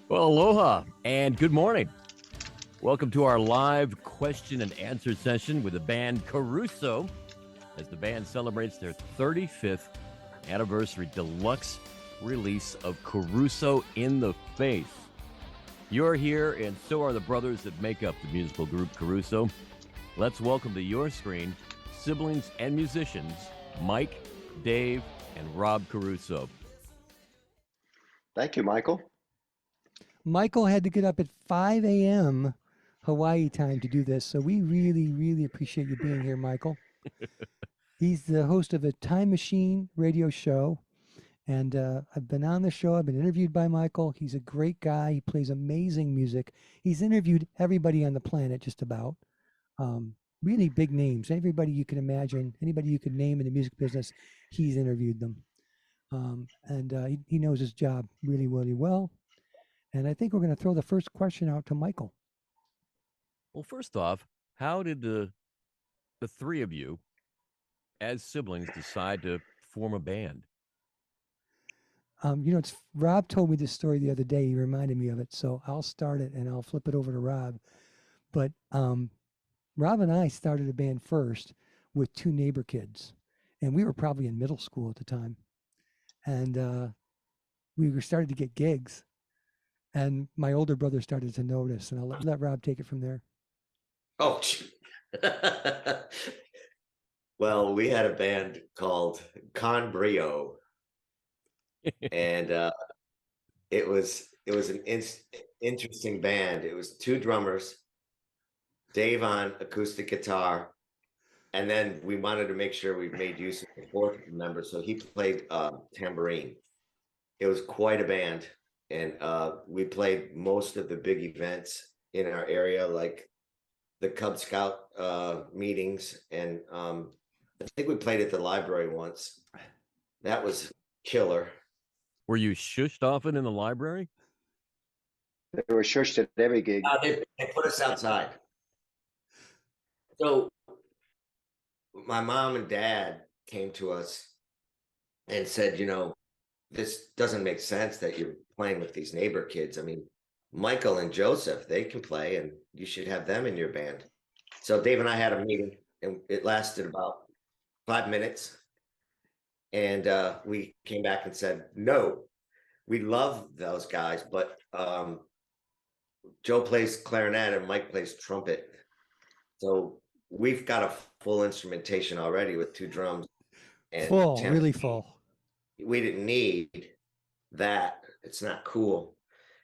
Well, aloha and good morning. Welcome to our live question and answer session with the band CARUSO as the band celebrates their 35th Anniversary Deluxe release of CARUSO in the Face. You're here, and so are the brothers that make up the musical group CARUSO. Let's welcome to your screen siblings and musicians Mike, Dave, and Rob CARUSO. Thank you, Michael. Michael had to get up at 5 a.m. Hawaii time to do this, so we really, really appreciate you being here, Michael. He's the host of a Time Machine radio show, and I've been on the show. I've been interviewed by Michael. He's a great guy. He plays amazing music. He's interviewed everybody on the planet, just about. Really big names. Everybody you can imagine, anybody you could name in the music business, he's interviewed them. He knows his job really, really well. And I think we're going to throw the first question out to Michael. Well, first off, how did the three of you, as siblings, decide to form a band? It's Rob told me this story the other day. He reminded me of it, so I'll start it and I'll flip it over to Rob. But Rob and I started a band first with two neighbor kids, and we were probably in middle school at the time, and we were started to get gigs. And my older brother started to notice, and I'll let Rob take it from there. Oh, well, we had a band called KONI, and it was an interesting band. It was two drummers, Dave on acoustic guitar, and then we wanted to make sure we made use of the fourth member, so he played tambourine. It was quite a band. And we played most of the big events in our area, like the Cub Scout meetings. And I think we played at the library once. That was killer. Were you shushed often in the library? They were shushed at every gig. They put us outside. So my mom and dad came to us and said, this doesn't make sense that you're playing with these neighbor kids. I mean, Michael and Joseph, they can play, and you should have them in your band. So Dave and I had a meeting, and it lasted about 5 minutes. And we came back and said, no, we love those guys, but Joe plays clarinet and Mike plays trumpet. So we've got a full instrumentation already with two drums. And full, really full. We didn't need that. It's not cool.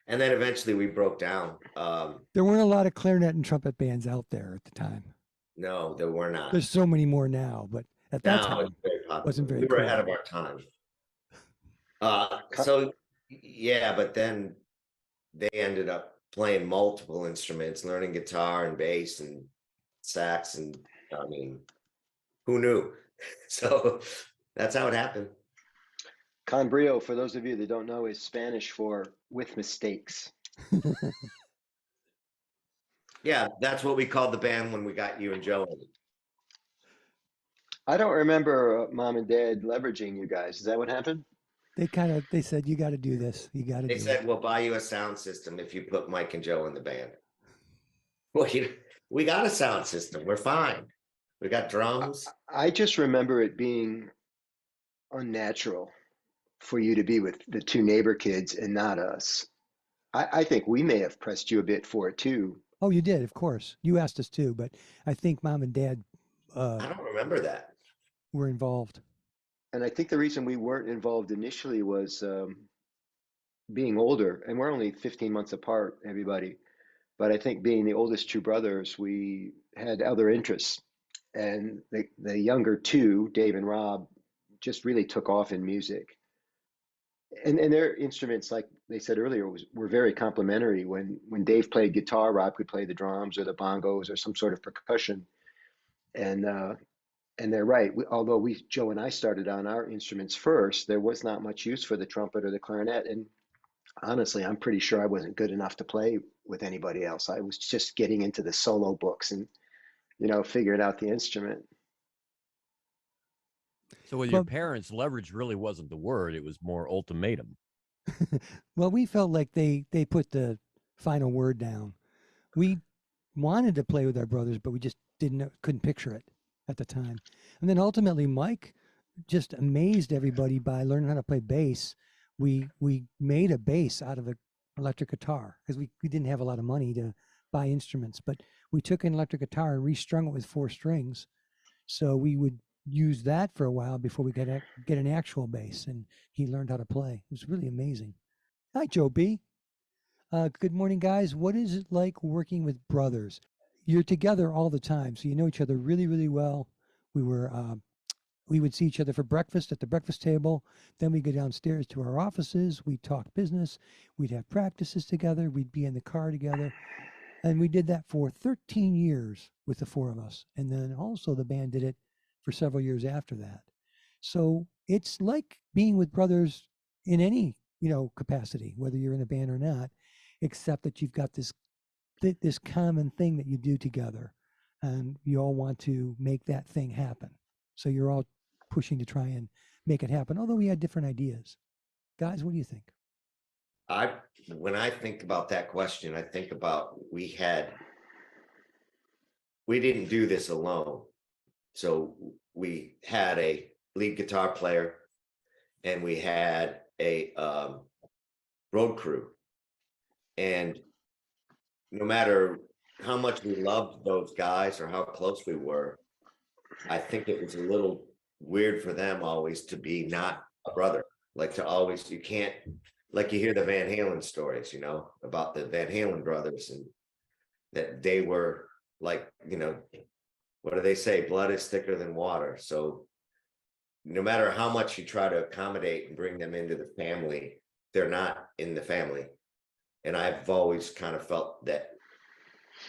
And then eventually we broke down. There weren't a lot of clarinet and trumpet bands out there at the time. No, there were not. There's so many more now, but at that time, it wasn't very we were cool. ahead of our time. But then they ended up playing multiple instruments, learning guitar and bass and sax. And I mean, who knew? So that's how it happened. Con, for those of you that don't know, is Spanish for with mistakes. Yeah, that's what we called the band when we got you and Joe in. I don't remember Mom and Dad leveraging you guys. Is that what happened? They said, you got to do this. You got to do it. They said, we'll buy you a sound system if you put Mike and Joe in the band. Well, we got a sound system. We're fine. We got drums. I just remember it being unnatural for you to be with the two neighbor kids and not us. I think we may have pressed you a bit for it too. Oh, you did, of course. You asked us too, but I think Mom and Dad I don't remember that. Were involved. And I think the reason we weren't involved initially was being older, and we're only 15 months apart, everybody. But I think being the oldest two brothers, we had other interests. And the younger two, Dave and Rob, just really took off in music. And their instruments, like they said earlier, were very complementary. When Dave played guitar, Rob could play the drums or the bongos or some sort of percussion. And they're right. Although Joe and I started on our instruments first, there was not much use for the trumpet or the clarinet. And honestly, I'm pretty sure I wasn't good enough to play with anybody else. I was just getting into the solo books and, figuring out the instrument. So with your parents, leverage really wasn't the word. It was more ultimatum. Well, we felt like they put the final word down. We wanted to play with our brothers, but we just couldn't picture it at the time. And then ultimately, Mike just amazed everybody by learning how to play bass. We made a bass out of an electric guitar because we didn't have a lot of money to buy instruments, but we took an electric guitar and restrung it with 4 strings. So we would use that for a while before we get an actual bass, and he learned how to play. It was really amazing. Hi, Joe B. Good morning, guys. What is it like working with brothers? You're together all the time, so you know each other really, really well. We would see each other for breakfast at the breakfast table. Then we go downstairs to our offices. We'd talk business. We'd have practices together. We'd be in the car together. And we did that for 13 years with the 4 of us. And then also the band did it for several years after that. So it's like being with brothers in any, capacity, whether you're in a band or not, except that you've got this common thing that you do together, and you all want to make that thing happen. So you're all pushing to try and make it happen, although we had different ideas. Guys, what do you think? When I think about that question, I think about we didn't do this alone. So we had a lead guitar player and we had a road crew. And no matter how much we loved those guys or how close we were, I think it was a little weird for them always to be not a brother. Like to always, you can't, like you hear the Van Halen stories, about the Van Halen brothers, and that they were like, what do they say? Blood is thicker than water. So no matter how much you try to accommodate and bring them into the family, they're not in the family. And I've always kind of felt that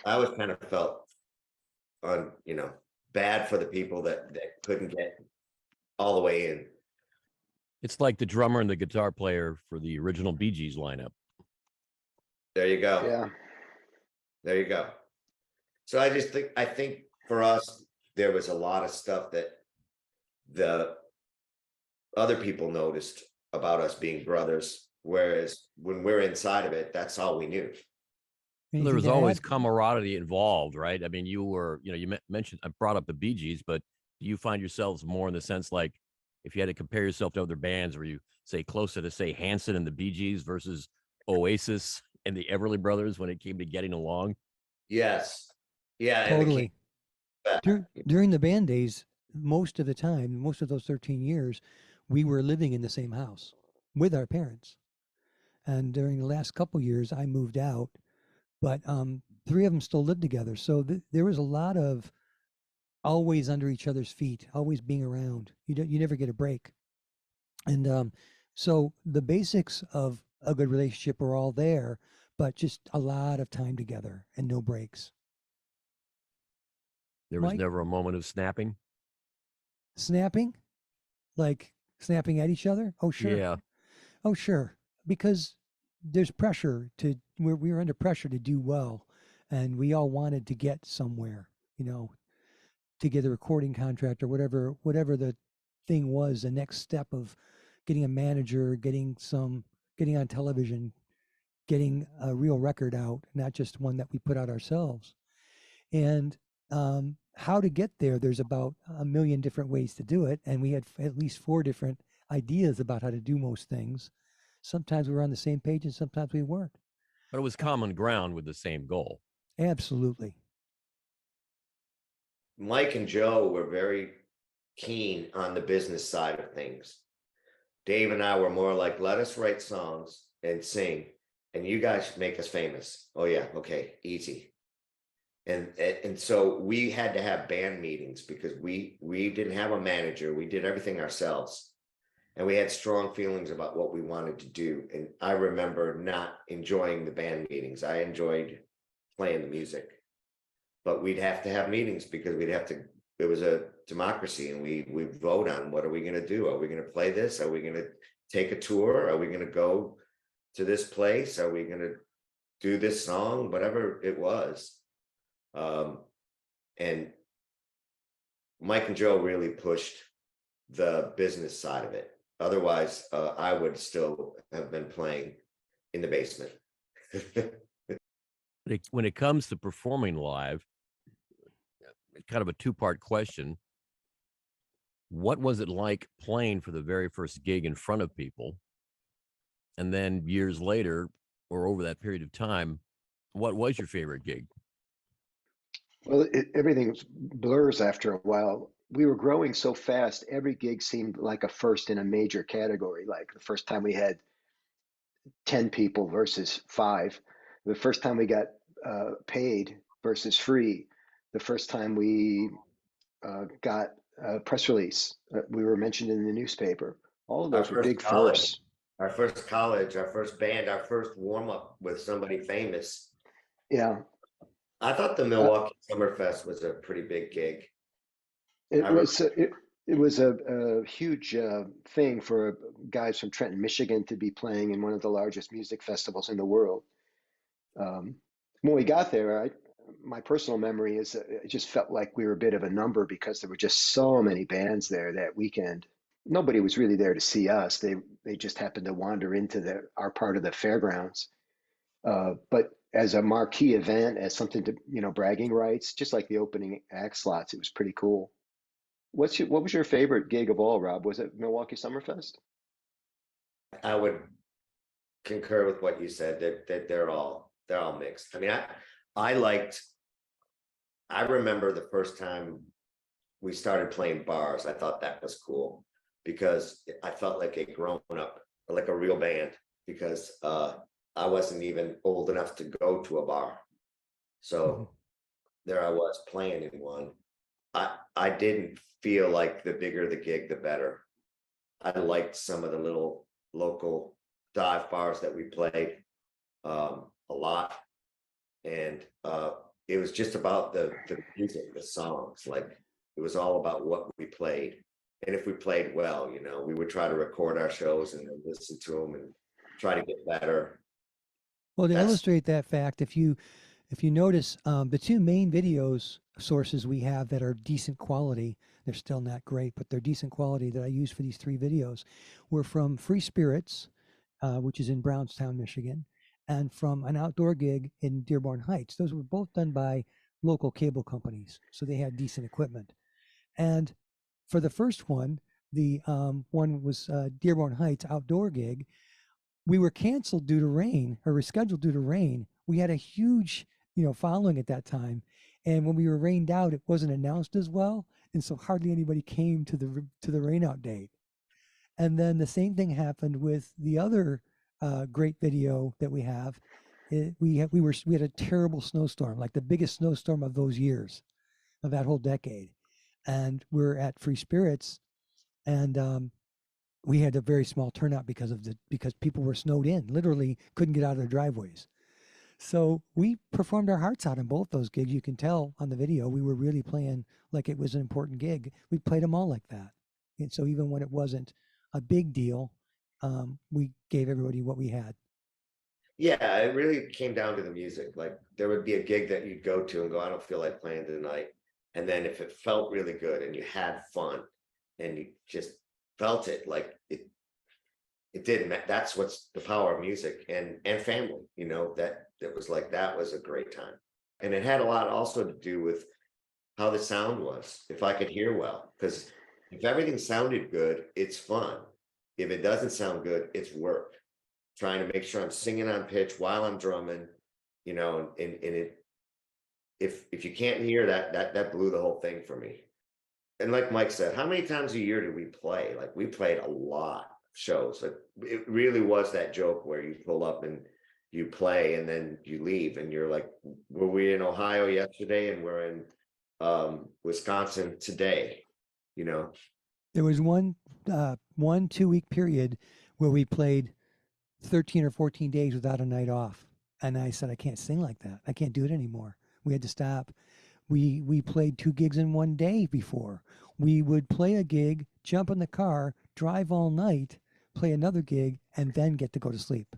on, bad for the people that couldn't get all the way in. It's like the drummer and the guitar player for the original Bee Gees lineup. There you go. Yeah. There you go. So I think for us, there was a lot of stuff that the other people noticed about us being brothers, whereas when we're inside of it, that's all we knew. Anything There was to always add? camaraderie involved, right? I mean, you were, you mentioned, I brought up the Bee Gees, but do you find yourselves more in the sense like if you had to compare yourself to other bands, were you say closer to say Hanson and the Bee Gees versus Oasis and the Everly Brothers when it came to getting along? Yes. Yeah. Totally. And During the band days, most of the time, most of those 13 years, we were living in the same house with our parents. And during the last couple years, I moved out, but 3 of them still lived together. So there was a lot of always under each other's feet, always being around. You never get a break. And so the basics of a good relationship are all there, but just a lot of time together and no breaks. There was Mike? never a moment of snapping. Snapping, like snapping at each other. Oh sure. Yeah. Oh sure. Because there's pressure we were under pressure to do well, and we all wanted to get somewhere, to get a recording contract or whatever the thing was, the next step of getting a manager, getting on television, getting a real record out, not just one that we put out ourselves. And how to get there, there's about a million different ways to do it, and we had at least 4 different ideas about how to do most things. Sometimes we were on the same page and sometimes we weren't. But it was common ground with the same goal. Absolutely. Mike and Joe were very keen on the business side of things. Dave and I were more like, let us write songs and sing, and you guys make us famous. Oh yeah, okay, easy. And so we had to have band meetings because we didn't have a manager. We did everything ourselves, and we had strong feelings about what we wanted to do. And I remember not enjoying the band meetings. I enjoyed playing the music, but we'd have to have meetings because it was a democracy, and we vote on what are we going to do? Are we going to play this? Are we going to take a tour? Are we going to go to this place? Are we going to do this song? Whatever it was. And Mike and Joe really pushed the business side of it. Otherwise, I would still have been playing in the basement. When it comes to performing live, kind of a two-part question. What was it like playing for the very first gig in front of people? And then years later, or over that period of time, what was your favorite gig? Well, everything blurs after a while. We were growing so fast, every gig seemed like a first in a major category. Like the first time we had 10 people versus 5, the first time we got paid versus free, the first time we got a press release, we were mentioned in the newspaper. All of Our those were first big college, firsts. our first college, our first band, our first warm up with somebody famous. Yeah, I thought the Milwaukee Summerfest was a pretty big gig. it I was it was a huge thing for guys from Trenton, Michigan, to be playing in one of the largest music festivals in the world. When we got there, my personal memory is that it just felt like we were a bit of a number because there were just so many bands there that weekend. Nobody was really there to see us. They just happened to wander into our part of the fairgrounds. But as a marquee event, as something to, bragging rights, just like the opening act slots, it was pretty cool. What was your favorite gig of all, Rob? Was it Milwaukee Summerfest? I would concur with what you said, that they're all mixed. I mean, I remember the first time we started playing bars. I thought that was cool because I felt like a grown up, like a real band, because I wasn't even old enough to go to a bar. So there I was playing in one. I didn't feel like the bigger the gig, the better. I liked some of the little local dive bars that we played a lot. And it was just about the music, the songs. Like it was all about what we played. And if we played well, we would try to record our shows and then listen to them and try to get better. Well, to That's illustrate that fact, if you notice, the two main videos sources we have that are decent quality, they're still not great, but they're decent quality that I use for these 3 videos, were from Free Spirits, which is in Brownstown, Michigan, and from an outdoor gig in Dearborn Heights. Those were both done by local cable companies, so they had decent equipment. And for the first one, the one was Dearborn Heights outdoor gig. We were canceled due to rain, or rescheduled due to rain. We had a huge, following at that time, and when we were rained out, it wasn't announced as well, and so hardly anybody came to the rain out date. And then the same thing happened with the other great video that we have. We had a terrible snowstorm, like the biggest snowstorm of those years, of that whole decade, and we're at Free Spirits, and we had a very small turnout because people were snowed in, literally couldn't get out of their driveways. So we performed our hearts out in both those gigs. You can tell on the video we were really playing like it was an important gig. We played them all like that, and so even when it wasn't a big deal, we gave everybody what we had. Yeah, it really came down to the music. Like there would be a gig that you'd go to and go, I don't feel like playing tonight. And then if it felt really good and you had fun and you just felt it, like it didn't matter. That's what's the power of music and family, that was like, that was a great time. And it had a lot also to do with how the sound was, if I could hear well, because if everything sounded good, it's fun. If it doesn't sound good, it's work. Trying to make sure I'm singing on pitch while I'm drumming, and it, if you can't hear that blew the whole thing for me. And like Mike said, how many times a year did we play? Like we played a lot of shows. Like it really was that joke where you pull up and you play and then you leave and you're like, were we in Ohio yesterday and we're in Wisconsin today? There was one 2-week period where we played 13 or 14 days without a night off. And I said, I can't sing like that. I can't do it anymore. We had to stop. We played 2 gigs in one day before. We would play a gig, jump in the car, drive all night, play another gig, and then get to go to sleep.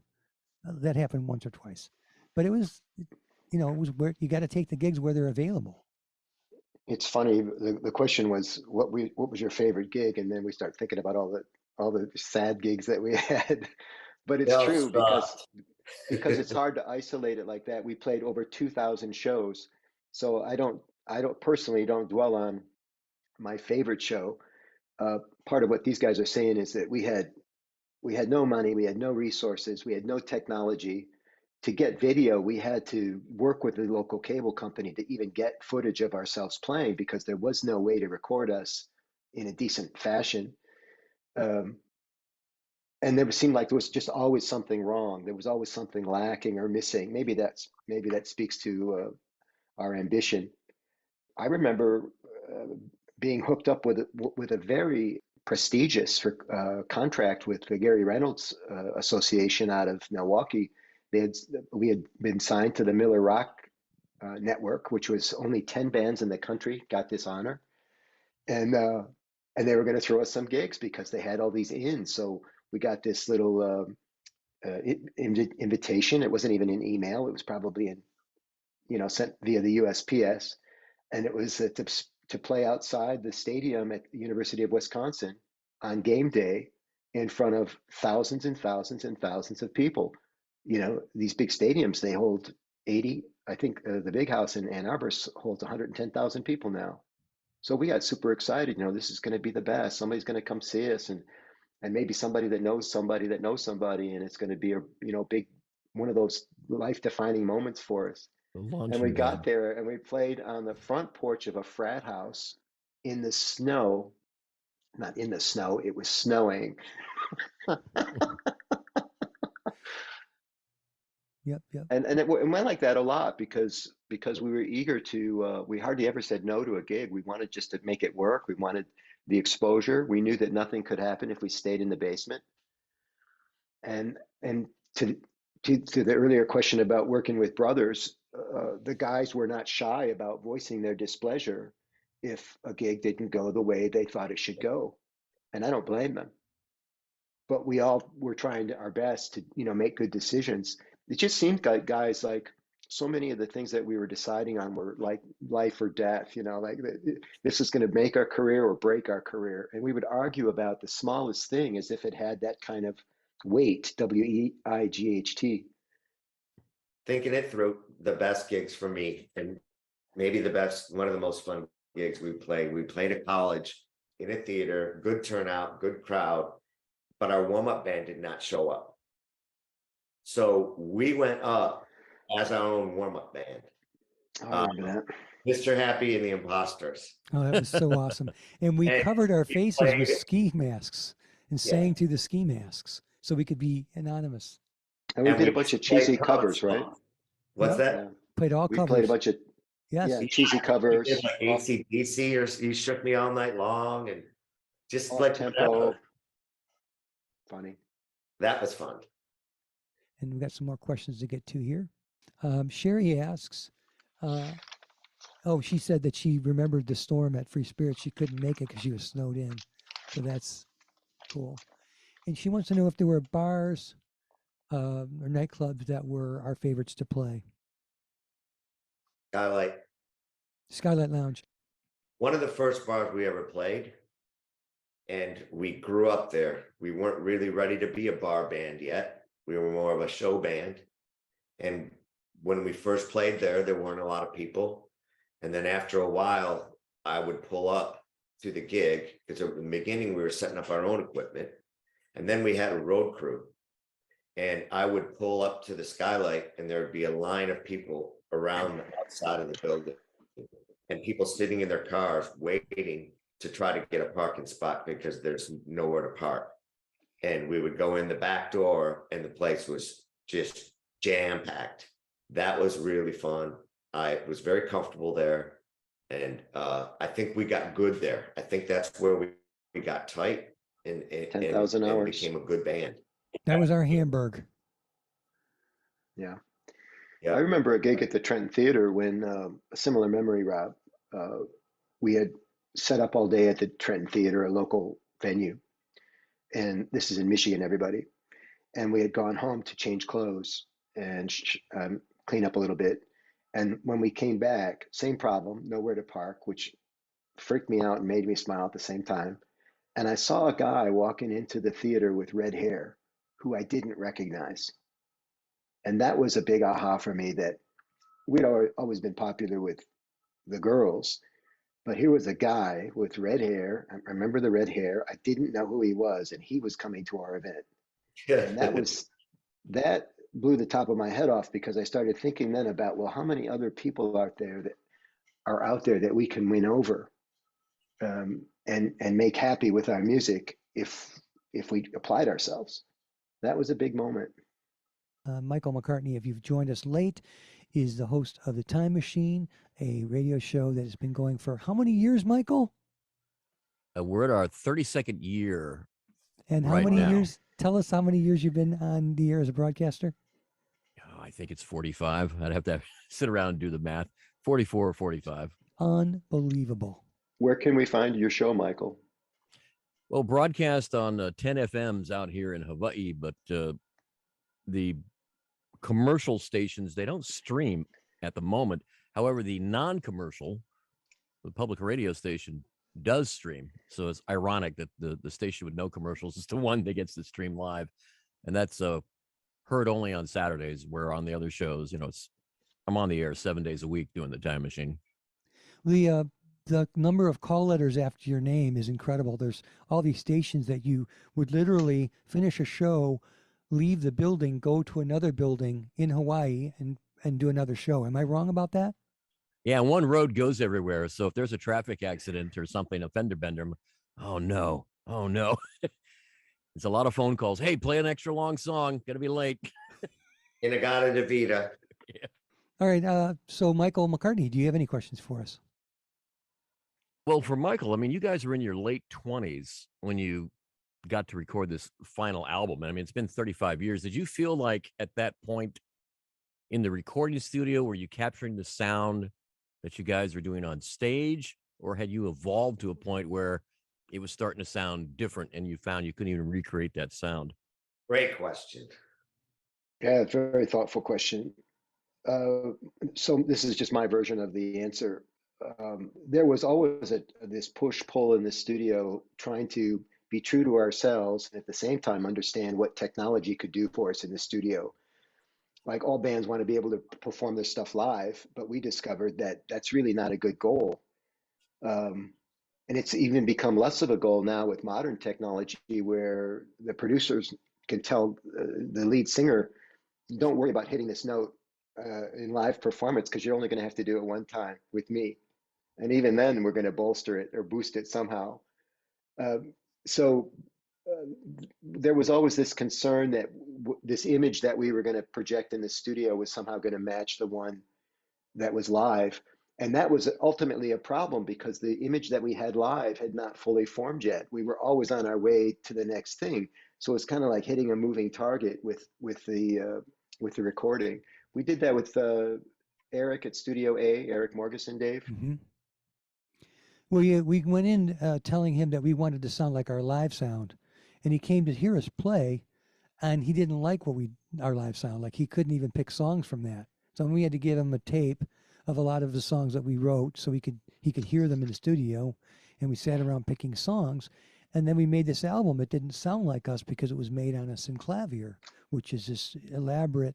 That happened once or twice. But it was where you got to take the gigs where they're available. It's funny. The question was, what was your favorite gig? And then we start thinking about all the all the sad gigs that we had. But it's Bill true Scott. because it's hard to isolate it like that. We played over 2,000 shows. So I don't personally don't dwell on my favorite show. Part of what these guys are saying is that we had no money, we had no resources, we had no technology. To get video, we had to work with the local cable company to even get footage of ourselves playing because there was no way to record us in a decent fashion. Um, and there seemed like there was just always something wrong. There was always something lacking or missing. Maybe that speaks to our ambition. I remember uh, being hooked up with a very prestigious contract with the Gary Reynolds Association out of Milwaukee. We had been signed to the Miller Rock network, which was only 10 bands in the country got this honor, and they were going to throw us some gigs because they had all these in. So we got this little invitation. It wasn't even an email. It was probably sent via the USPS, and it was to play outside the stadium at the University of Wisconsin on game day in front of thousands and thousands and thousands of people. These big stadiums, they hold 80. I think the big house in Ann Arbor holds 110,000 people now. So we got super excited. This is going to be the best. Somebody's going to come see us, and maybe somebody that knows somebody that knows somebody, and it's going to be a big one of those life-defining moments for us. The And we launching got pad. there and we played on the front porch of a frat house in the snow. Not in the snow, it was snowing. Yep, yep. And it went like that a lot because we were eager to. We hardly ever said no to a gig. We wanted just to make it work. We wanted the exposure. We knew that nothing could happen if we stayed in the basement. And to the earlier question about working with brothers, the guys were not shy about voicing their displeasure if a gig didn't go the way they thought it should go, and I don't blame them. But we all were trying our best to make good decisions. It just seemed like guys, like so many of the things that we were deciding on were like life or death. Like this is going to make our career or break our career, and we would argue about the smallest thing as if it had that kind of weight. WEIGHT. Thinking it through, the best gigs for me, and maybe one of the most fun gigs we played at college in a theater, good turnout, good crowd, but our warm-up band did not show up. So we went up as our own warm-up band. I remember that. Mr. Happy and the Imposters. Oh, that was so awesome. And we And covered our we faces with played- ski masks and Yeah. sang to the ski masks so we could be anonymous. And we did a we bunch of played cheesy cover covers, right? songs. What's Yeah. that? Yeah. Played all We covers. played a bunch of Yes. cheesy We covers, did like AC/DC or You Shook Me All Night Long, and just off like tempo. whatever. Funny. That was fun. And we've got some more questions to get to here. Sherry asks, she said that she remembered the storm at Free Spirit. She couldn't make it because she was snowed in. So that's cool. And she wants to know if there were bars or nightclubs that were our favorites to play. Skylight Lounge. One of the first bars we ever played, and we grew up there. We weren't really ready to be a bar band yet. We were more of a show band. And when we first played there weren't a lot of people. And then after a while, I would pull up to the gig because at the beginning we were setting up our own equipment. And then we had a road crew. And I would pull up to the skylight and there would be a line of people around the outside of the building and people sitting in their cars waiting to try to get a parking spot because there's nowhere to park. And we would go in the back door and the place was just jam-packed. That was really fun. I was very comfortable there. And I think we got good there. I think that's where we got tight and 10,000 hours. became a good band. That was our Hamburg. Yeah. Yeah. I remember a gig at the Trenton Theater when a similar memory, Rob. We had set up all day at the Trenton Theater, a local venue. And this is in Michigan, everybody. And we had gone home to change clothes and clean up a little bit. And when we came back, same problem, nowhere to park, which freaked me out and made me smile at the same time. and I saw a guy walking into the theater with red hair who I didn't recognize. And that was a big aha for me, that we'd always been popular with the girls, but here was a guy with red hair. I remember the red hair. I didn't know who he was, and he was coming to our event. And that blew the top of my head off, because I started thinking then about, well, how many other people out there that we can win over, and make happy with our music if we applied ourselves. That was a big moment. Michael McCartney, if you've joined us late, is the host of The Time Machine, a radio show that has been going for how many years, Michael? We're at our 32nd year. And how right many now. years? Tell us how many years you've been on the air as a broadcaster. Oh, I think it's 45. I'd have to sit around and do the math. 44 or 45. Unbelievable. Where can we find your show, Michael? Well, broadcast on 10 FMs out here in Hawaii, but the commercial stations, they don't stream at the moment. However, the non-commercial, the public radio station, does stream. So it's ironic that the station with no commercials is the one that gets to stream live. And that's heard only on Saturdays, where on the other shows, I'm on the air 7 days a week doing the Time Machine. The number of call letters after your name is incredible. There's all these stations that you would literally finish a show, leave the building, go to another building in Hawaii and do another show. Am I wrong about that? Yeah, one road goes everywhere. So if there's a traffic accident or something, a fender bender, oh no. It's a lot of phone calls. Hey, play an extra long song. Gonna be late. Inagata de Vida. Yeah. All right. So Michael McCartney, do you have any questions for us? Well, for Michael, I mean, you guys were in your late 20s when you got to record this final album. I mean, it's been 35 years. Did you feel like at that point in the recording studio, were you capturing the sound that you guys were doing on stage, or had you evolved to a point where it was starting to sound different and you found you couldn't even recreate that sound? Great question. Yeah, very thoughtful question. So this is just my version of the answer. There was always this push-pull in the studio, trying to be true to ourselves and at the same time understand what technology could do for us in the studio. Like all bands want to be able to perform their stuff live, but we discovered that that's really not a good goal. And it's even become less of a goal now with modern technology, where the producers can tell the lead singer, don't worry about hitting this note in live performance, because you're only going to have to do it one time with me. And even then, we're going to bolster it or boost it somehow. So there was always this concern that this image that we were going to project in the studio was somehow going to match the one that was live. And that was ultimately a problem, because the image that we had live had not fully formed yet. We were always on our way to the next thing. So it's kind of like hitting a moving target with the recording. We did that with Eric at Studio A, Eric Morgeson, Dave. Mm-hmm. Well, we went in telling him that we wanted to sound like our live sound, and he came to hear us play, and he didn't like our live sound. Like, he couldn't even pick songs from that. So we had to give him a tape of a lot of the songs that we wrote, so he could hear them in the studio, and we sat around picking songs, and then we made this album. It didn't sound like us because it was made on a synclavier, which is this elaborate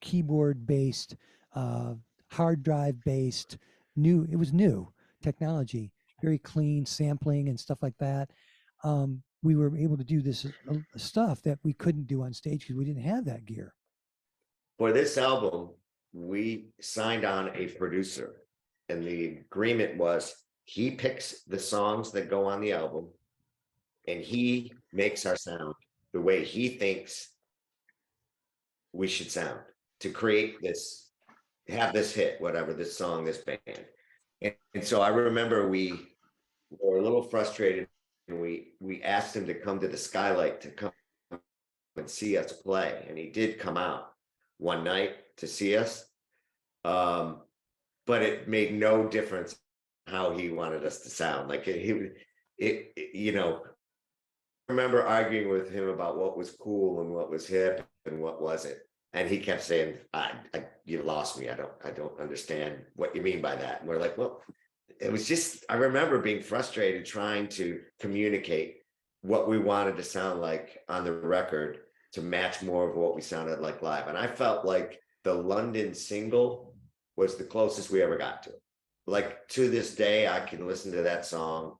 keyboard-based, hard drive-based It was new technology, very clean sampling and stuff like that. We were able to do this stuff that we couldn't do on stage because we didn't have that gear. For this album, we signed on a producer, and the agreement was he picks the songs that go on the album, and he makes our sound the way he thinks we should sound to create this, have this hit, whatever, this song, this band. And so I remember we were a little frustrated, and we asked him to come to the Skylight to come and see us play. And he did come out one night to see us. But it made no difference how he wanted us to sound. Like I remember arguing with him about what was cool and what was hip and what wasn't. And he kept saying, you lost me. I don't understand what you mean by that. And we're like, well, it was just, I remember being frustrated trying to communicate what we wanted to sound like on the record to match more of what we sounded like live. And I felt like the London single was the closest we ever got to it. Like to this day, I can listen to that song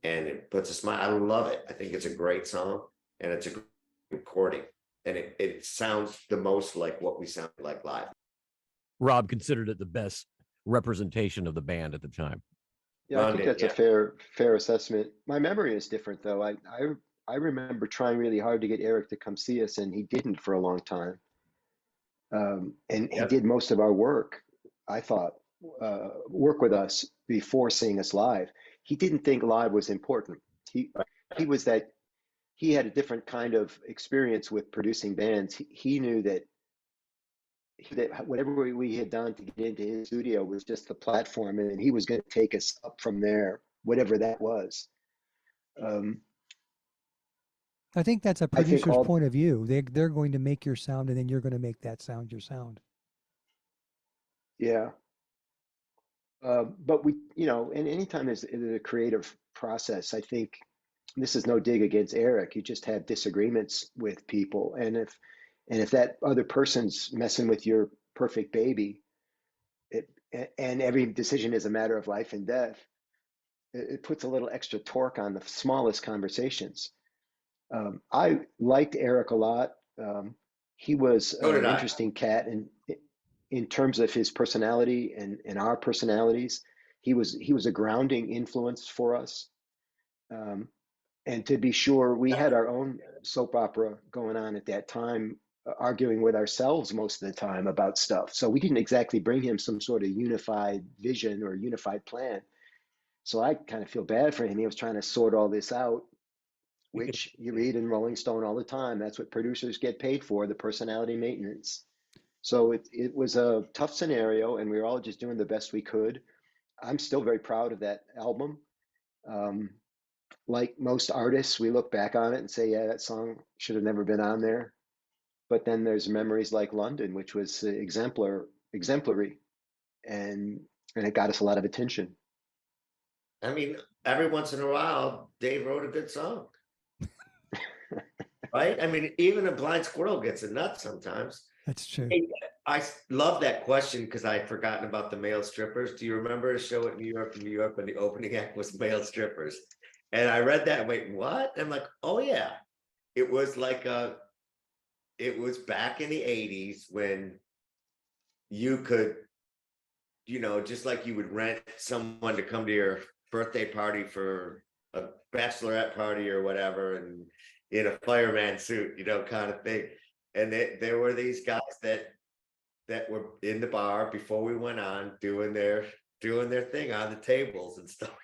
and it puts a smile. I love it. I think it's a great song and it's a great recording. And it sounds the most like what we sounded like live. Rob considered it the best representation of the band at the time. Yeah, I think London, that's a yeah. fair assessment. My memory is different though. I remember trying really hard to get Eric to come see us, and he didn't for a long time. And he Yep. did most of our work, I thought, work with us before seeing us live. He didn't think live was important. He was that he had a different kind of experience with producing bands. He knew that whatever we had done to get into his studio was just the platform, and he was going to take us up from there, whatever that was. I think that's a I think producer's all, point of view. They're going to make your sound, and then you're going to make that sound your sound. yeah. But we, you know, and anytime there's a creative process, I think this is no dig against Eric. You just have disagreements with people, and if that other person's messing with your perfect baby, it and every decision is a matter of life and death, it puts a little extra torque on the smallest conversations. I liked Eric a lot. He was So did an I. interesting cat in terms of his personality and our personalities. He was a grounding influence for us. Um, and to be sure, we had our own soap opera going on at that time, arguing with ourselves most of the time about stuff. So we didn't exactly bring him some sort of unified vision or unified plan. So I kind of feel bad for him. He was trying to sort all this out, which you read in Rolling Stone all the time. That's what producers get paid for, the personality maintenance. So it was a tough scenario, and we were all just doing the best we could. I'm still very proud of that album. Um, like most artists, we look back on it and say, yeah, that song should have never been on there. But then there's memories like London, which was exemplary, and it got us a lot of attention. I mean, every once in a while, Dave wrote a good song, right? I mean, even a blind squirrel gets a nut sometimes. That's true. Hey, I love that question because I had forgotten about the male strippers. Do you remember a show at New York, when the opening act was male strippers? And I read that and wait, what? And I'm like, oh yeah. It was like it was back in the 80s when you could, you know, just like you would rent someone to come to your birthday party for a bachelorette party or whatever, and in a fireman suit, you know, kind of thing. And there were these guys that were in the bar before we went on doing their thing on the tables and stuff.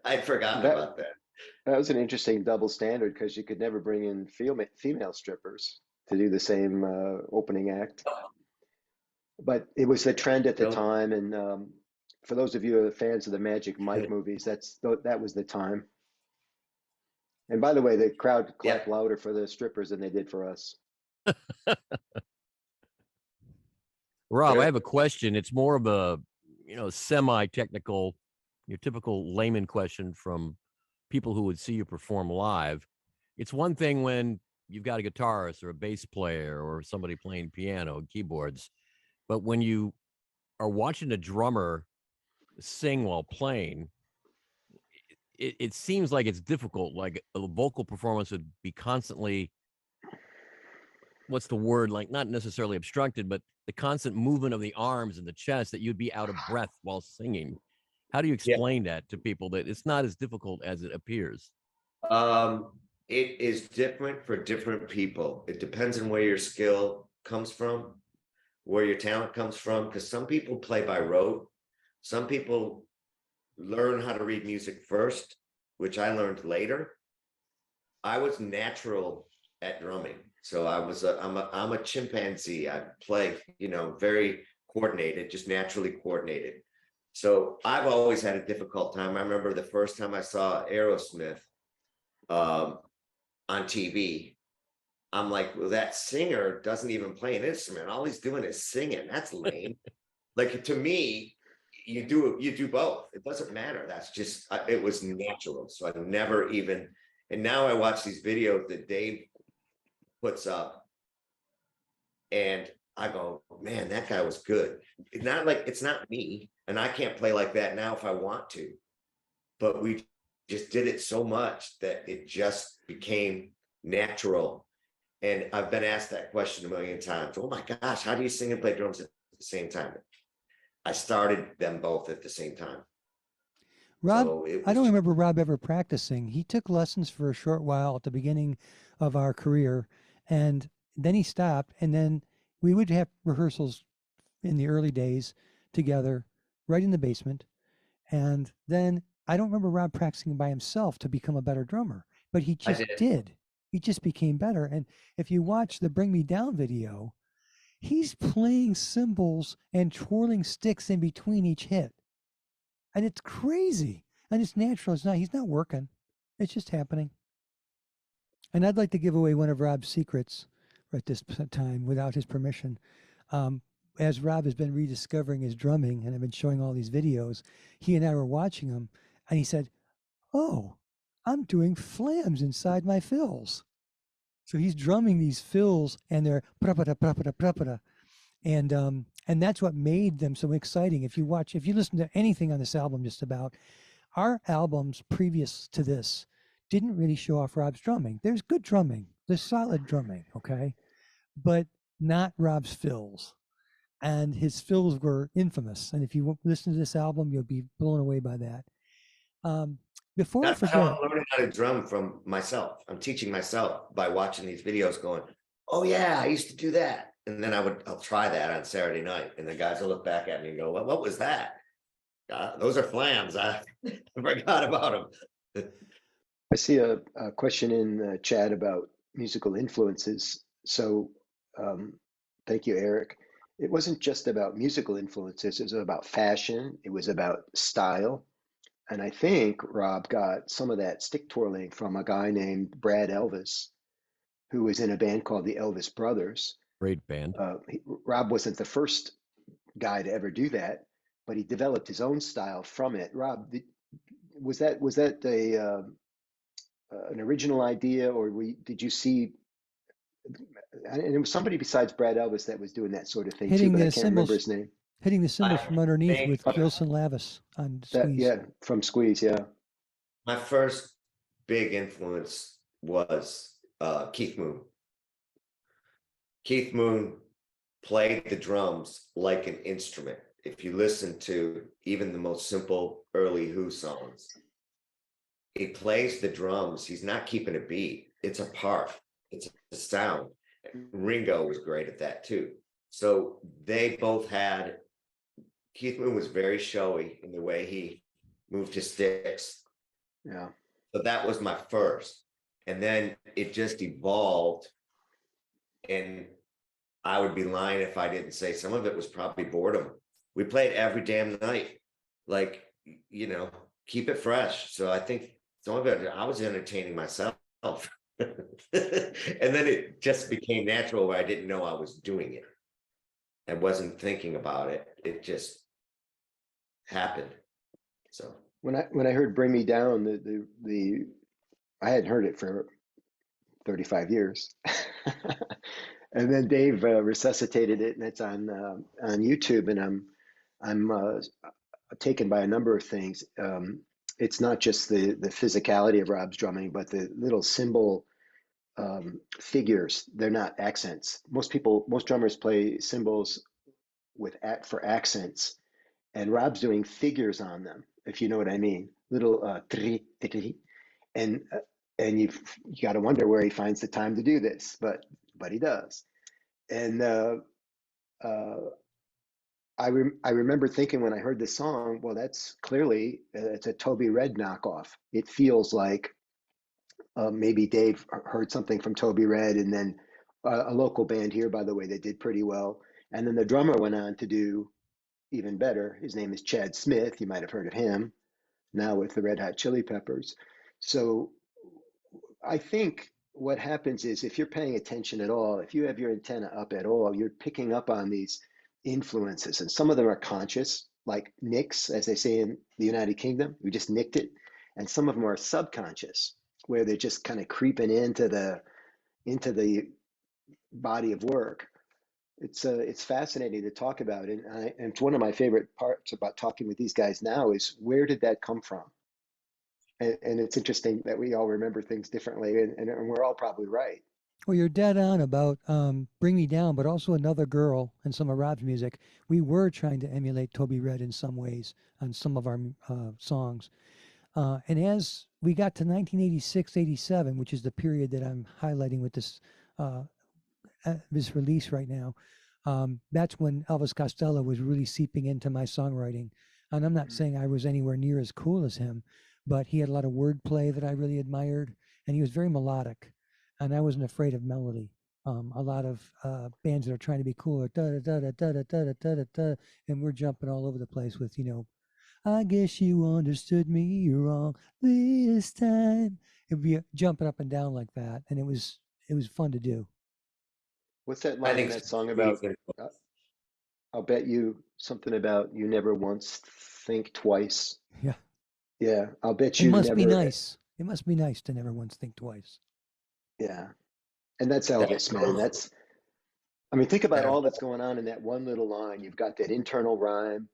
I'd forgotten That about that. that was an interesting double standard because you could never bring in female strippers to do the same opening act. But it was the trend at the Nope. time, and for those of you who are fans of the Magic Mike movies, that was the time. And by the way, the crowd clapped Yeah. louder for the strippers than they did for us. Rob, Sure. I have a question. It's more of a, semi-technical, your typical layman question from people who would see you perform live. It's one thing when you've got a guitarist or a bass player or somebody playing piano, keyboards, but when you are watching a drummer sing while playing, it seems like it's difficult. Like a vocal performance would be constantly, what's the word? Like not necessarily obstructed, but the constant movement of the arms and the chest that you'd be out of breath while singing. How do you Yeah. explain that to people that it's not as difficult as it appears? It is different for different people. It depends on where your skill comes from, where your talent comes from, because some people play by rote. Some people learn how to read music first, which I learned later. I was natural at drumming. So I'm a chimpanzee. I play, very coordinated, just naturally coordinated. So I've always had a difficult time. I remember the first time I saw Aerosmith on TV. I'm like, well, that singer doesn't even play an instrument. All he's doing is singing. That's lame. Like to me, you do both. It doesn't matter. That's just, it was natural. So I never even, and now I watch these videos that Dave puts up and I go, man, that guy was good. It's not like, it's not me, and I can't play like that now if I want to, but we just did it so much that it just became natural. And I've been asked that question a million times. Oh my gosh, how do you sing and play drums at the same time? I started them both at the same time. Rob, So it I was don't remember Rob ever practicing. He took lessons for a short while at the beginning of our career, and then he stopped. And then we would have rehearsals in the early days together, right in the basement. And then I don't remember Rob practicing by himself to become a better drummer, but he I just did. did. He just became better. And if you watch the Bring Me Down video, he's playing cymbals and twirling sticks in between each hit. And it's crazy. And it's natural. He's not working. It's just happening. And I'd like to give away one of Rob's secrets at this time without his permission. As Rob has been rediscovering his drumming, and I've been showing all these videos, he and I were watching him, and he said, "Oh, I'm doing flams inside my fills." So he's drumming these fills, and they're pra-pa-da, pra-pa-da, pra-pa-da. And that's what made them so exciting. If you listen to anything on this album, just about, our albums previous to this didn't really show off Rob's drumming. There's good drumming, there's solid drumming, okay, but not Rob's fills. And his fills were infamous. And if you listen to this album, you'll be blown away by that. Before That's I how forget, I'm learning how to drum from myself. I'm teaching myself by watching these videos going, oh yeah, I used to do that. And then I'll try that on Saturday night. And the guys will look back at me and go, what was that? Those are flams. I forgot about them. I see a question in the chat about musical influences. So thank you, Eric. It wasn't just about musical influences, it was about fashion, it was about style. And I think Rob got some of that stick twirling from a guy named Brad Elvis, who was in a band called the Elvis Brothers. Great band. Rob wasn't the first guy to ever do that, but he developed his own style from it. Rob, was that an original idea, or did you see? And it was somebody besides Brad Elvis that was doing that sort of thing too, but I can't remember his name. hitting the cymbals I from underneath think with Gilson Lavis on That, Squeeze. yeah, from Squeeze, yeah. my first big influence was Keith Moon. Keith Moon played the drums like an instrument. If you listen to even the most simple early Who songs, he plays the drums. He's not keeping a beat. It's a part. It's a sound. Ringo was great at that too. So they both had, Keith Moon was very showy in the way he moved his sticks. Yeah. So that was my first. And then it just evolved. And I would be lying if I didn't say some of it was probably boredom. We played every damn night. Like, keep it fresh. So I think some of it, I was entertaining myself. And then it just became natural where I didn't know I was doing it. I wasn't thinking about it. It just happened. So When I heard "Bring Me Down," the I hadn't heard it for 35 years, and then Dave resuscitated it, and it's on YouTube, and I'm taken by a number of things. It's not just the physicality of Rob's drumming, but the little cymbal figures. They're not accents. Most drummers play cymbals for accents, and Rob's doing figures on them, if you know what I mean. Little and you got to wonder where he finds the time to do this, but he does. And I remember thinking when I heard this song, well, that's clearly it's a Toby Red knockoff. It feels like maybe Dave heard something from Toby Red, and then a local band here, by the way, that did pretty well. And then the drummer went on to do even better. His name is Chad Smith. You might have heard of him, now with the Red Hot Chili Peppers. So I think what happens is, if you're paying attention at all, if you have your antenna up at all, you're picking up on these influences, and some of them are conscious, like nicks, as they say in the United Kingdom. We just nicked it. And some of them are subconscious, where they're just kind of creeping into the body of work. It's fascinating to talk about, and it's one of my favorite parts about talking with these guys now is where did that come from? And it's interesting that we all remember things differently, and we're all probably right. Well, you're dead on about Bring Me Down, but also Another Girl and some of Rob's music. We were trying to emulate Toby Red in some ways on some of our songs. And as we got to 1986, 87, which is the period that I'm highlighting with this release right now, that's when Elvis Costello was really seeping into my songwriting. And I'm not saying I was anywhere near as cool as him, but he had a lot of wordplay that I really admired, and he was very melodic, and I wasn't afraid of melody. A lot of bands that are trying to be cool are da da da da da da da da da da, and we're jumping all over the place with, I guess you understood me wrong this time. It'd be jumping up and down like that, and it was fun to do. What's that I line in think that song about? uh, I'll bet you something about you never once think twice. Yeah, Yeah, I'll bet it you must be never. nice. It must be nice to never once think twice. Yeah, and that's that Elvis, man. I mean, think about that all that's going on in that one little line. You've got that internal rhyme,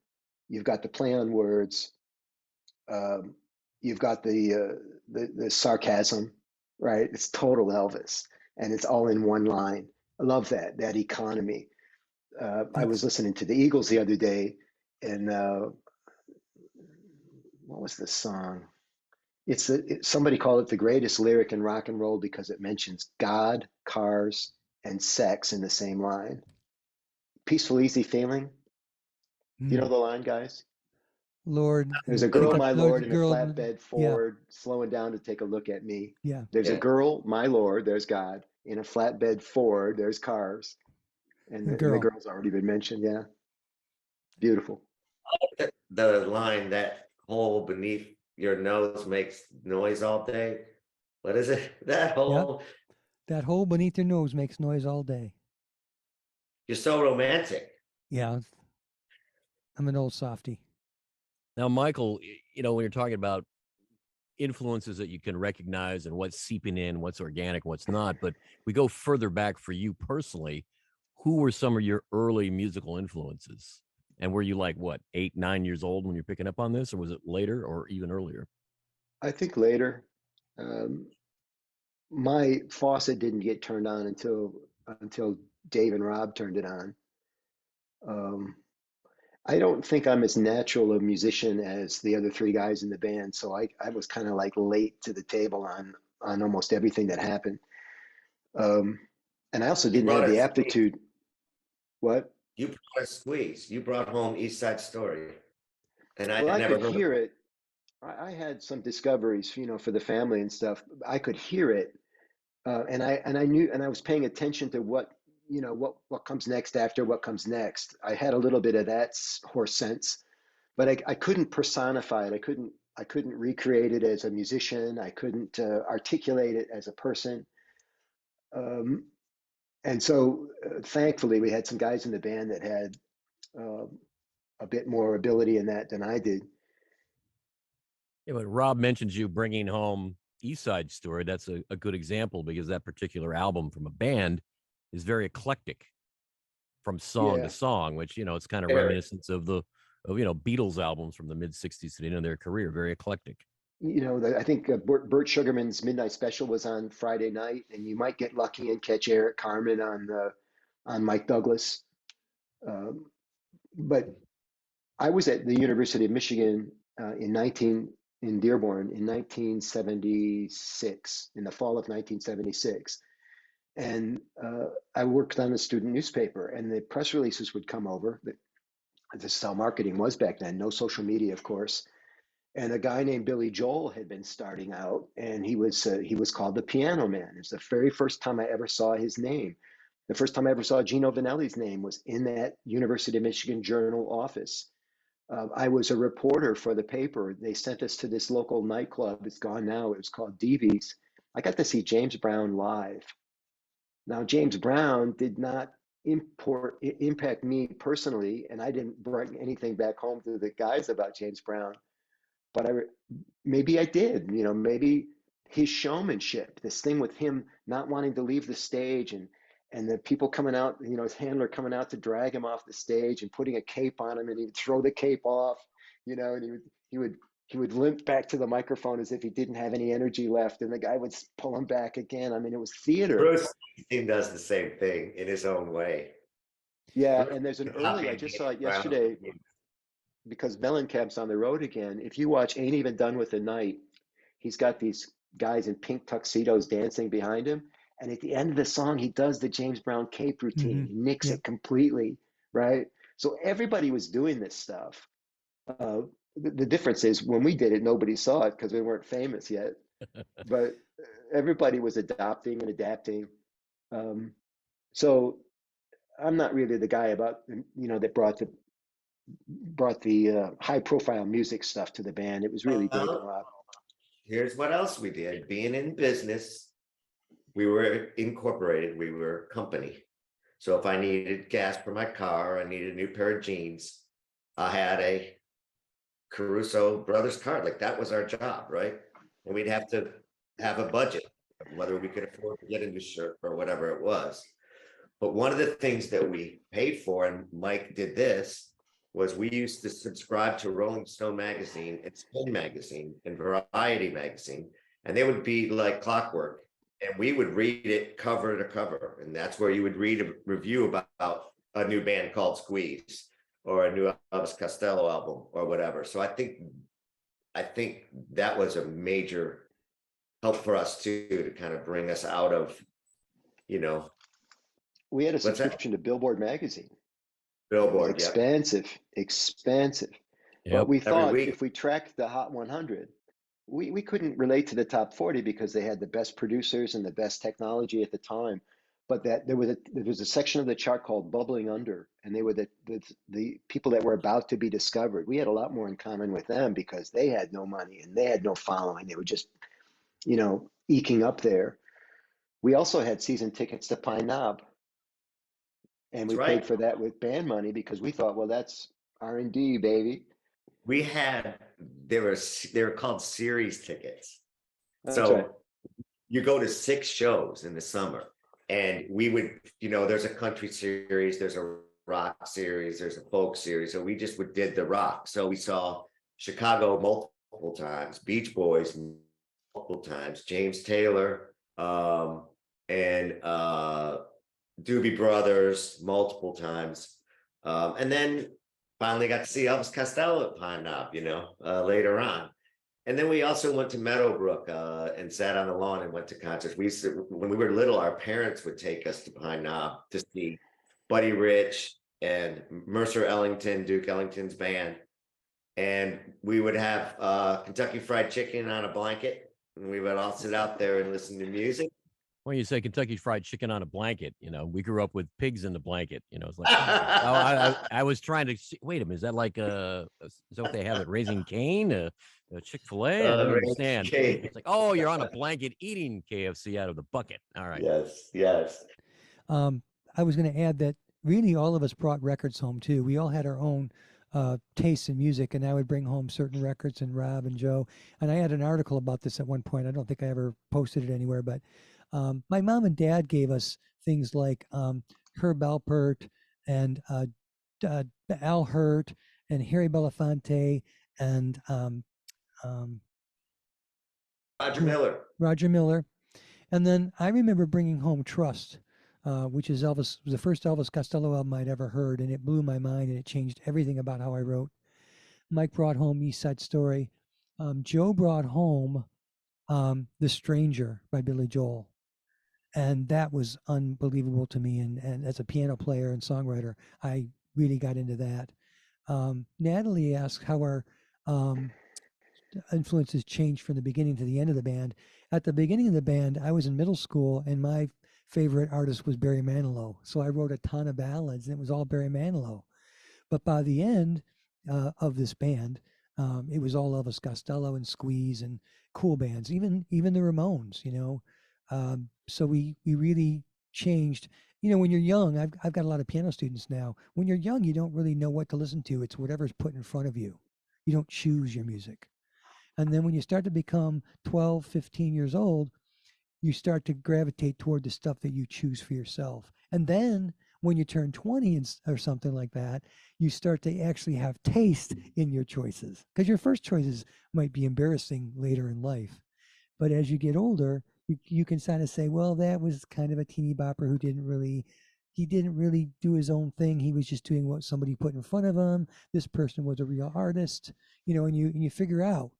you've got the play on words, um, you've got the sarcasm, right? It's total Elvis, and it's all in one line. I love that economy. I was That's listening to the Eagles the other day, and what was the song? Somebody called it the greatest lyric in rock and roll because it mentions God, cars, and sex in the same line. Peaceful, easy feeling. Do you know the line, guys? Lord There's and a pick girl, up my Lord lord, the in a girl. flatbed Yeah, Ford, slowing down to take a look at me. yeah. There's a yeah. girl, my lord, there's God. In a flatbed Ford, there's cars. And The the girl. girl's already been mentioned. Yeah. Beautiful. The line that hole beneath your nose makes noise all day. What is it? That Yeah, hole. that hole beneath your nose makes noise all day. You're so romantic. Yeah, I'm an old softy. Now, Michael, when you're talking about influences that you can recognize and what's seeping in, what's organic, what's not, but we go further back for you personally, who were some of your early musical influences? And were you like, what, 8, 9 years old when you're picking up on this, or was it later or even earlier? I think later. Um, my faucet didn't get turned on until Dave and Rob turned it on. Um, I don't think I'm as natural a musician as the other three guys in the band, so I was kind of like late to the table on almost everything that happened. Um, and I also You didn't brought have a the squeeze. aptitude. What? You brought a squeeze. You brought home East Side Story, and I Well, had I never could heard of hear it. it. I had some discoveries, for the family and stuff. I could hear it, and I knew, and I was paying attention to what comes next after what comes next. I had a little bit of that horse sense, but I couldn't personify it. I couldn't recreate it as a musician. I couldn't articulate it as a person. Um, and so, thankfully, we had some guys in the band that had uh, a bit more ability in that than I did. Yeah, but Rob mentions you bringing home East Side Story. That's a good example because that particular album from a band is very eclectic from song to Yeah, song, which, it's kind of Very. reminiscent of Beatles albums from the mid 60s to the end of their career, very eclectic. I think Burt Sugarman's Midnight Special was on Friday night, and you might get lucky and catch Eric Carmen on Mike Douglas. Um, but I was at the University of Michigan in Dearborn in 1976, in the fall of 1976, and I worked on the student newspaper, and the press releases would come over. This is how marketing was back then. No social media, of course. And a guy named Billy Joel had been starting out, and he was called the Piano Man. It was the very first time I ever saw his name. The first time I ever saw Gino Vanelli's name was in that University of Michigan Journal office. I was a reporter for the paper. They sent us to this local nightclub. It's gone now. It was called Deevy's. I got to see James Brown live. Now, James Brown did not impact me personally, and I didn't bring anything back home to the guys about James Brown, but maybe I did, maybe his showmanship, this thing with him not wanting to leave the stage, and the people coming out, his handler coming out to drag him off the stage and putting a cape on him, and he'd throw the cape off, and he would limp back to the microphone as if he didn't have any energy left, and the guy would pull him back again. I mean, it was theater. Bruce Springsteen does the same thing in his own way. Yeah, and there's an early, I just saw it yesterday, because Mellencamp's on the road again. If you watch Ain't Even Done with the Night, he's got these guys in pink tuxedos dancing behind him. And at the end of the song, he does the James Brown cape routine. He nicks it completely, right? So everybody was doing this stuff. The difference is when we did it, nobody saw it because we weren't famous yet. But everybody was adopting and adapting. So I'm not really the guy about, that brought the high profile music stuff to the band. It was really Dave and Rob. Here's what else we did. Being in business, we were incorporated, we were a company. So if I needed gas for my car, I needed a new pair of jeans, I had a Caruso Brothers card. Like that was our job, right? And we'd have to have a budget, whether we could afford to get a new shirt or whatever it was. But one of the things that we paid for, and Mike did this, was we used to subscribe to Rolling Stone magazine and Spin magazine and Variety magazine, and they would be like clockwork. And we would read it cover to cover. And that's where you would read a review about a new band called Squeeze or a new Elvis Costello album or whatever. So I think that was a major help for us too, to kind of bring us out of, we had a subscription to Billboard magazine. Billboard, expensive. Yep. But we thought if we tracked the Hot 100, we couldn't relate to the top 40 because they had the best producers and the best technology at the time. But that there was a section of the chart called Bubbling Under, and they were the people that were about to be discovered. We had a lot more in common with them because they had no money and they had no following. They were just, eking up there. We also had season tickets to Pine Knob. And we paid for that with band money because we thought, well, that's R&D, baby. We had, they were called series tickets. That's so right. You go to 6 shows in the summer, and we would, there's a country series, there's a rock series, there's a folk series. So we just did the rock. So we saw Chicago multiple times, Beach Boys multiple times, James Taylor, and Doobie Brothers multiple times, and then finally got to see Elvis Costello at Pine Knob, later on. And then we also went to Meadowbrook and sat on the lawn and went to concerts. When we were little, our parents would take us to Pine Knob to see Buddy Rich and Mercer Ellington, Duke Ellington's band. And we would have Kentucky Fried Chicken on a blanket, and we would all sit out there and listen to music. When you say Kentucky Fried Chicken on a blanket, we grew up with pigs in the blanket. It's like I was trying to see. Wait a minute, is that like is that what they have at Raising Cane, a Chick-fil-A? I don't understand. It's like, oh, you're on a blanket eating KFC out of the bucket. All right. Yes. I was going to add that really all of us brought records home too. We all had our own tastes in music, and I would bring home certain records, and Rob and Joe. And I had an article about this at one point. I don't think I ever posted it anywhere, but my mom and dad gave us things like Herb Alpert and Al Hurt and Harry Belafonte and Roger Miller. And then I remember bringing home Trust, which is the first Elvis Costello album I'd ever heard, and it blew my mind, and it changed everything about how I wrote. Mike brought home East Side Story. Joe brought home The Stranger by Billy Joel. And that was unbelievable to me. And as a piano player and songwriter, I really got into that. Natalie asked how our influences changed from the beginning to the end of the band. At the beginning of the band, I was in middle school, and my favorite artist was Barry Manilow. So I wrote a ton of ballads, and it was all Barry Manilow. But by the end of this band, it was all Elvis Costello and Squeeze and cool bands, even the Ramones, So we really changed you know, when you're young, I've got a lot of piano students now. When you're young, you don't really know what to listen to. It's whatever's put in front of you. You don't choose your music. And then when you start to become 12, 15 years old, you start to gravitate toward the stuff that you choose for yourself. And then when you turn 20 or something like that, you start to actually have taste in your choices, because your first choices might be embarrassing later in life. But as you get older, you can kind of say, well, that was kind of a teeny bopper who he didn't really do his own thing. He was just doing what somebody put in front of him. This person was a real artist, you know, and you figure out,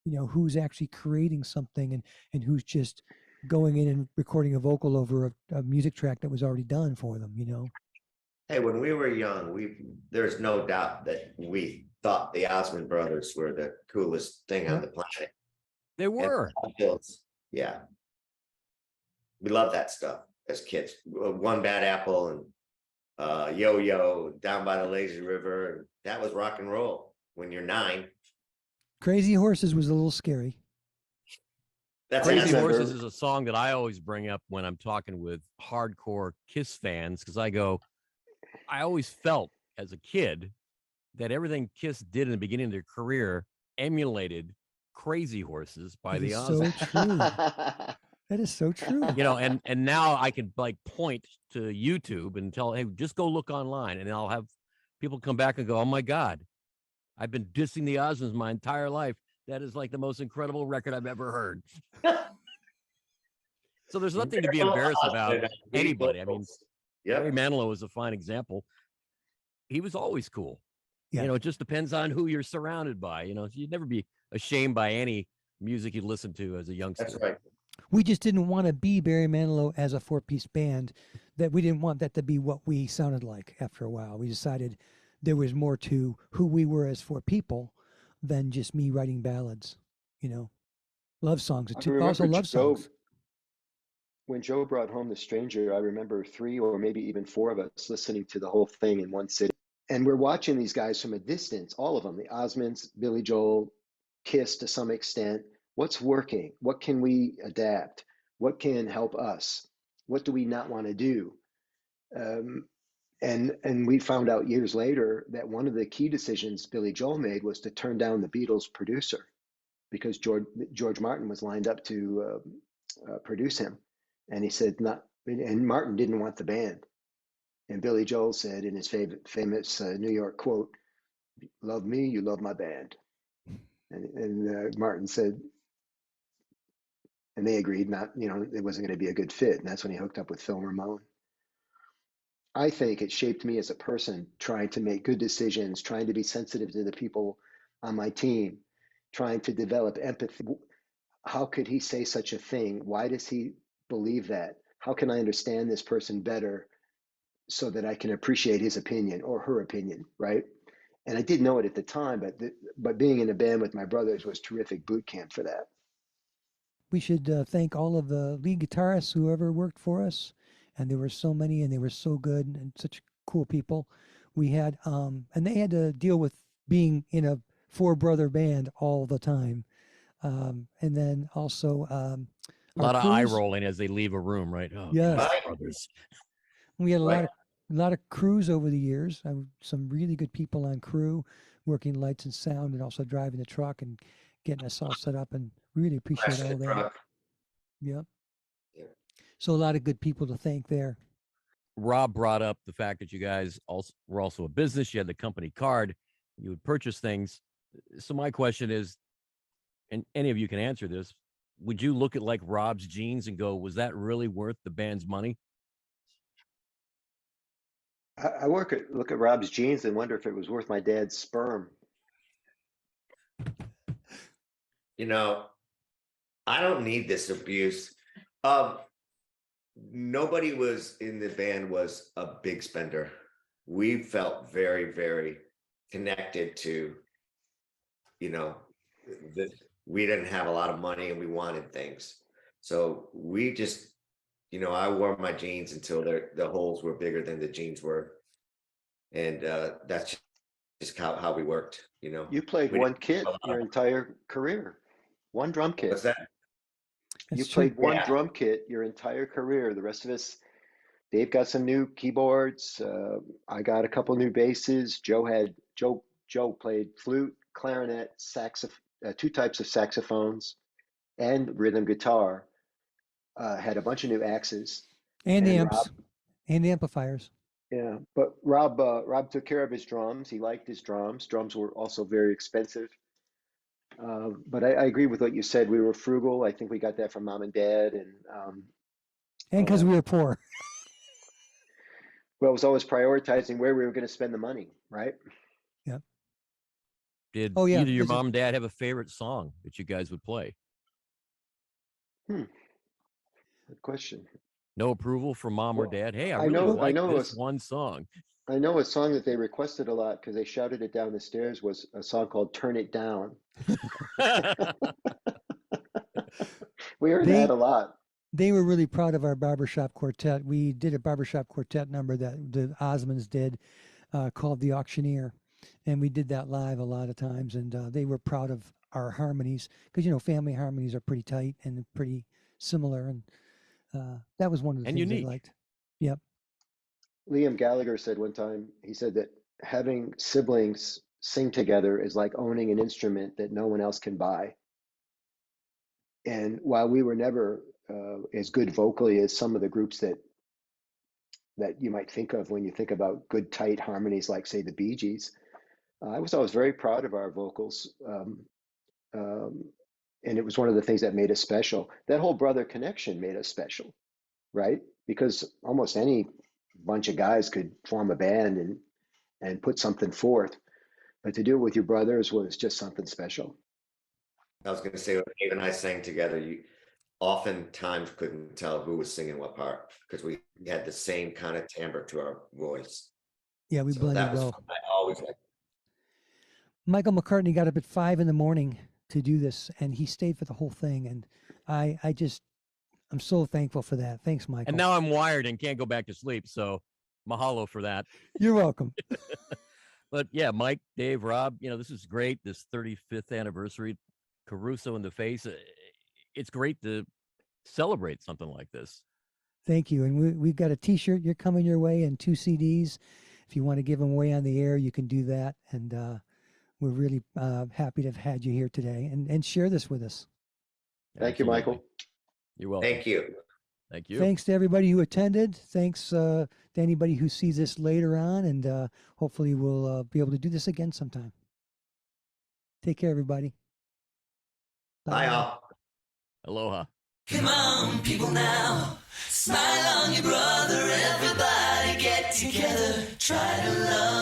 you know, who's actually creating something, and who's just going in and recording a vocal over a music track that was already done for them, you know. Hey, when we were young, there's no doubt that we thought the Osmond brothers were the coolest thing on the planet. They were. Yeah. We loved that stuff as kids. One Bad Apple and Yo-Yo, Down by the Lazy River. And that was rock and roll when you're 9. Crazy Horses was a little scary. Crazy Horses is a song that I always bring up when I'm talking with hardcore Kiss fans, because I always felt as a kid that everything Kiss did in the beginning of their career emulated Crazy Horses by the Osmonds. So true. That is so true. You know, and now I can like point to YouTube and tell, hey, just go look online, and I'll have people come back and go, oh my God, I've been dissing the Osmonds my entire life. That is like the most incredible record I've ever heard. So there's nothing to be embarrassed about anybody. I mean, Barry Manilow is a fine example. He was always cool. Yeah. You know, it just depends on who you're surrounded by. You know, you'd never be ashamed by any music you listen to as a youngster. That's right. We just didn't want to be Barry Manilow as a 4-piece band. That we didn't want that to be what we sounded like. After a while, we decided there was more to who we were as 4 people than just me writing ballads. You know, love songs. Also love songs. When Joe brought home The Stranger, I remember 3 or maybe even 4 of us listening to the whole thing in one sitting. And we're watching these guys from a distance, all of them, the Osmonds, Billy Joel, Kiss to some extent. What's working? What can we adapt? What can help us? What do we not want to do? And we found out years later that one of the key decisions Billy Joel made was to turn down the Beatles producer, because George Martin was lined up to produce him. And he said, and Martin didn't want the band. And Billy Joel said in his famous New York quote, "Love me, you love my band." And Martin said, and they agreed it wasn't going to be a good fit. And that's when he hooked up with Phil Ramone. I think it shaped me as a person, trying to make good decisions, trying to be sensitive to the people on my team, trying to develop empathy. How could he say such a thing? Why does he believe that? How can I understand this person better so that I can appreciate his opinion or her opinion, right? And I didn't know it at the time, but being in a band with my brothers was terrific boot camp for that. We should thank all of the lead guitarists who ever worked for us, and there were so many, and they were so good and such cool people. We had, and they had to deal with being in a 4-brother band all the time, and then also a lot of eye rolling as they leave a room, right? Oh, yes, God, brothers. We had a lot of crews over the years. Some really good people on crew, working lights and sound, and also driving the truck and getting us all set up. And really appreciate all that. Yeah. So a lot of good people to thank there. Rob brought up the fact that you guys were also a business. You had the company card. You would purchase things. So my question is, and any of you can answer this, would you look at like Rob's jeans and go, was that really worth the band's money? I look at Rob's jeans and wonder if it was worth my dad's sperm. You know, I don't need this abuse. Nobody was in the band was a big spender. We felt very, very connected to, that we didn't have a lot of money and we wanted things. So we just, I wore my jeans until the holes were bigger than the jeans were. And that's just how we worked, You played one kit your entire career. One drum kit. What's that? You played one drum kit your entire career. The rest of us Dave got some new keyboards. I got a couple new basses. Joe played flute, clarinet, two types of saxophones, and rhythm guitar. Had a bunch of new axes. And And amps and amplifiers. Yeah, but Rob took care of his drums. He liked his drums. Drums were also very expensive. But I agree with what you said. We were frugal. I think we got that from mom and dad, And because we were poor. well, it was always prioritizing where we were going to spend the money, right? Yep. Did Oh, yeah, either your this is- mom and dad have a favorite song that you guys would play? Good question. No approval from mom or Well, dad? Hey, I I really know- I like know this it's- one song. I know a song that they requested a lot because they shouted it down the stairs was a song called "Turn It Down." We heard that a lot. They were really proud of our barbershop quartet. We did a barbershop quartet number that the Osmonds did called The Auctioneer. And we did that live a lot of times. And they were proud of our harmonies because, you know, family harmonies are pretty tight and pretty similar. And that was one of the And things unique. they liked. Yep. Liam Gallagher said one time, he said that having siblings sing together is like owning an instrument that no one else can buy. And while we were never as good vocally as some of the groups that you might think of when you think about good tight harmonies, like say the Bee Gees, I was always very proud of our vocals, and it was one of the things that made us special. That whole brother connection made us special, right? Because almost any bunch of guys could form a band and put something forth, but to do it with your brothers was just something special. I was going to say, when Dave and I sang together, you oftentimes couldn't tell who was singing what part because we had the same kind of timbre to our voice. Yeah, we So blended that was well. fun. I always liked. Michael McCartney got up at 5 a.m. to do this, and he stayed for the whole thing. And I'm so thankful for that. Thanks, Michael. And now I'm wired and can't go back to sleep. So mahalo for that. You're welcome. But yeah, Mike, Dave, Rob, you know, this is great. This 35th anniversary, Caruso in the Face. It's great to celebrate something like this. Thank you. And we've got a T-shirt you're coming your way and 2 CDs. If you want to give them away on the air, you can do that. And we're really happy to have had you here today and share this with us. Thank you, Michael. You're welcome. Thank you. Thank you. Thanks to everybody who attended. Thanks to anybody who sees this later on. And hopefully we'll be able to do this again sometime. Take care, everybody. Bye, all. Aloha. Come on, people now, smile on your brother, everybody get together, try to love